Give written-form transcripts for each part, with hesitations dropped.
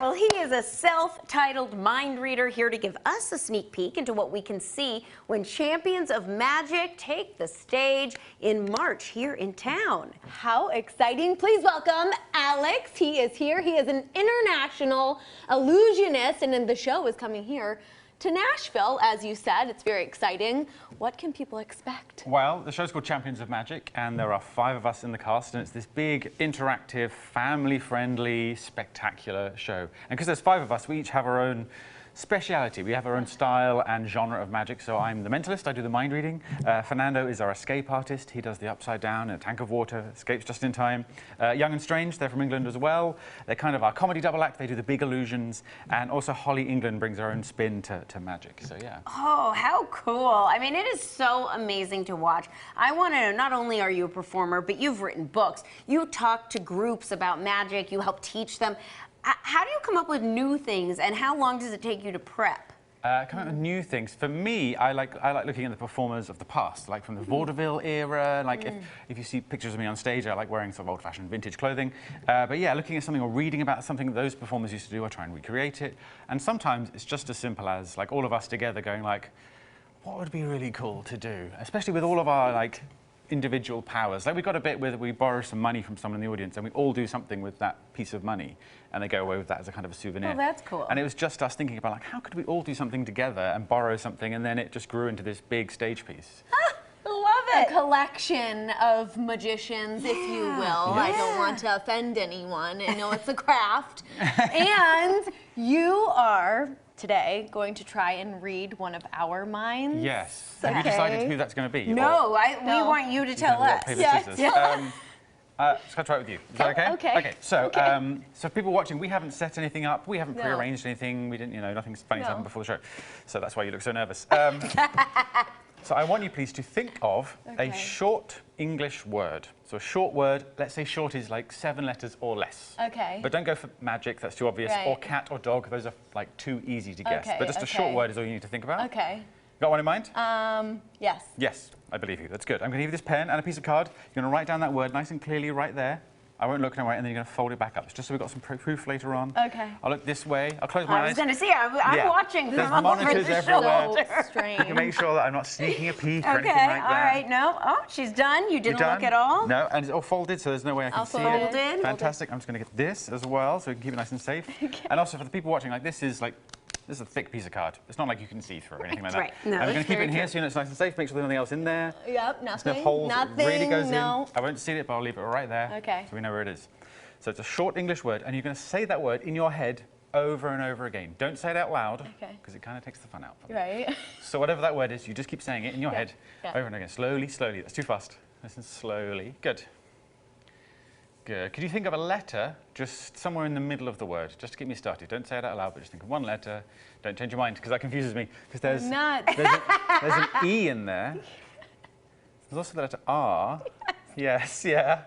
Well, he is a self-titled mind reader here to give us a sneak peek into what we can see when Champions of Magic take the stage in March here in town. How exciting. Please welcome Alex. He is here. He is an international illusionist, and then the show is coming here to Nashville, as you said. It's very exciting. What can people expect? Well, the show's called Champions of Magic, and there are 5 of us in the cast, and it's this big, interactive, family-friendly, spectacular show. And because there's 5 of us, we each have our own speciality. We have our own style and genre of magic. So I'm the mentalist, I do the mind reading. Fernando is our escape artist. He does the upside down in a tank of water, escapes just in time. Young and Strange, they're from England as well. They're kind of our comedy double act. They do the big illusions. And also Holly England brings her own spin to magic. So yeah. Oh, how cool. I mean, it is so amazing to watch. I want to know, not only are you a performer, but you've written books. You talk to groups about magic. You help teach them. How do you come up with new things, and how long does it take you to prep? Coming up with new things. For me, I like looking at the performers of the past, like from the vaudeville era. Like if you see pictures of me on stage, I like wearing sort of old-fashioned vintage clothing. But yeah, looking at something or reading about something that those performers used to do, I try and recreate it. And sometimes it's just as simple as like all of us together going like, what would be really cool to do? Especially with all of our like individual powers. Like we've got a bit where we borrow some money from someone in the audience and we all do something with that piece of money and they go away with that as a kind of a souvenir. Oh, that's cool. And it was just us thinking about like, how could we all do something together and borrow something, and then it just grew into this big stage piece. Love it. A collection of magicians, if you will. Yeah. I don't want to offend anyone. I know it's a craft. And you are today going to try and read one of our minds. Yes. Okay. Have you decided who that's going to be? No, we want you to tell us. Yes. Just going to try it with you. Is that okay? Okay. Okay. So, so people watching, we haven't set anything up. We haven't prearranged anything. We didn't, you know, nothing funny's happened before the show. So that's why you look so nervous. So I want you, please, to think of a short English word. So a short word, let's say short is like 7 letters or less. Okay. But don't go for magic, that's too obvious. Right. Or cat or dog, those are like too easy to guess. Okay, But just a short word is all you need to think about. Okay. Got one in mind? Yes. Yes, I believe you. That's good. I'm going to give you this pen and a piece of card. You're going to write down that word nice and clearly right there. I won't look, no way, and then you're going to fold it back up. It's just so we've got some proof later on. Okay. I'll look this way. I'll close my eyes. I was going to say, I'm watching. There's I'm over monitors the everywhere. shoulder. Strange. You can make sure that I'm not sneaking a peek or anything Okay, like all that. right. No, oh, she's done. You didn't You're look done? at all? No, and it's all folded, so there's no way I can see folded. it. Fantastic. I'm just going to get this as well, so we can keep it nice and safe. Okay. And also for the people watching, like this is a thick piece of card. It's not like you can see through or anything like that. Right. No, I'm going to keep it in very here so you know it's nice and safe. Make sure there's nothing else in there. Yep, nothing. No holes. Nothing. It really goes no. in. I won't see it, but I'll leave it right there. Okay. So we know where it is. So it's a short English word, and you're going to say that word in your head over and over again. Don't say it out loud, because it kind of takes the fun out. Right. So whatever that word is, you just keep saying it in your head Yeah. over and again. Slowly, slowly. That's too fast. Listen slowly. Good. Good. Could you think of a letter just somewhere in the middle of the word, just to get me started? Don't say it out loud, but just think of one letter. Don't change your mind, because that confuses me. Because there's an E in there. There's also the letter R. Yes, yeah.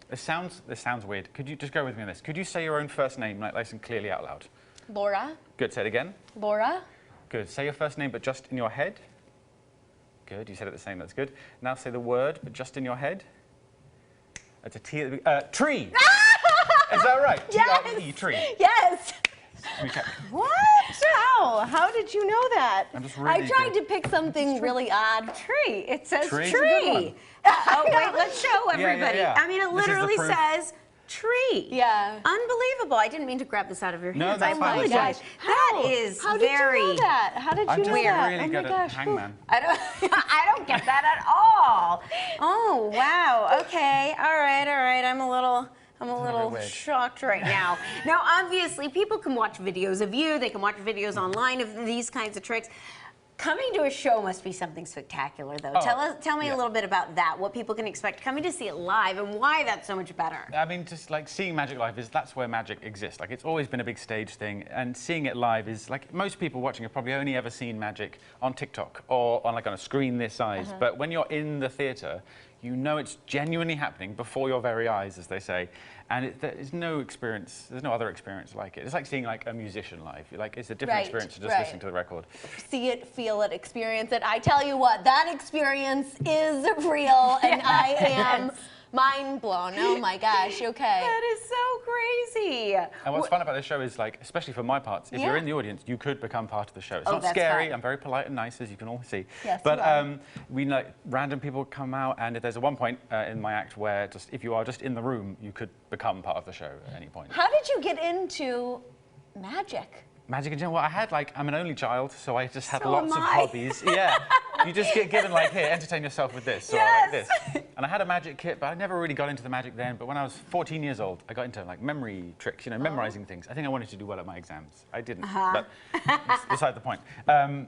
This sounds weird. Could you just go with me on this? Could you say your own first name like nice and clearly out loud? Laura. Good. Say it again. Laura. Good. Say your first name, but just in your head. Good. You said it the same. That's good. Now say the word, but just in your head. It's a T at the tree. Is that right? Yes. T-R-E, tree. Yes. Okay. What? How did you know that? I'm just really I tried to pick something really odd. Tree. It says Tree's a tree. good one. Oh, wait, let's show everybody. yeah. I mean, it This is the literally proof. says tree. Yeah. Unbelievable. I didn't mean to grab this out of your No, hands. that's I fine. apologize. That is How did very... you know that? How did you I'm know just that? really Oh good my at gosh. hangman. I don't get that at all. Oh, wow. Okay. All right. I'm a little weird. shocked right now. Now, obviously, people can watch videos of you. They can watch videos online of these kinds of tricks. Coming to a show must be something spectacular, though. Tell me a little bit about that, what people can expect coming to see it live, and why that's so much better. I mean, just like seeing magic live that's where magic exists. Like, it's always been a big stage thing, and seeing it live is like most people watching have probably only ever seen magic on TikTok or on a screen this size. But when you're in the theatre, you know it's genuinely happening before your very eyes, as they say. And there's no experience, there's no other experience like it. It's like seeing like a musician live. It's a different experience to just listening to the record. See it, feel it, experience it. I tell you what, that experience is real, and I am Mind blown. Oh my gosh. Okay. That is so crazy. And what's fun about this show is, like, especially for my parts, if you're in the audience, you could become part of the show. It's not that's scary. fun. I'm very polite and nice, as you can all see. Yes, but you are. we know random people come out, and there's a one point in my act where just if you are just in the room, you could become part of the show at any point. How did you get into magic? Magic in general. Well, I'm an only child, so I just had So lots am of I. hobbies. Yeah. You just get given, like, here, entertain yourself with this, or like this. And I had a magic kit, but I never really got into the magic then. But when I was 14 years old, I got into, like, memory tricks, memorizing things. I think I wanted to do well at my exams. I didn't, but that's beside the point. And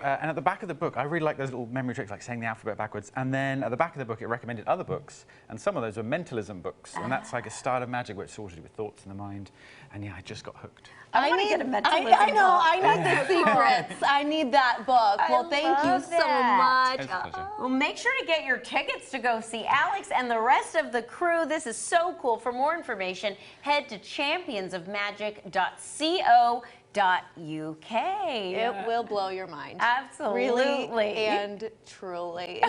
at the back of the book, I really like those little memory tricks, like saying the alphabet backwards. And then at the back of the book, it recommended other books. And some of those were mentalism books. And that's like a style of magic which is all to do with thoughts in the mind. And yeah, I just got hooked. I want to get a mentalism I know. book. I need the secrets. I need that book. Well, thank you love so that. much. It's a pleasure. Well, make sure to get your tickets to go see Alex and the rest of the crew. This is so cool. For more information, head to championsofmagic.co.uk. It will blow your mind. Absolutely. Really and truly.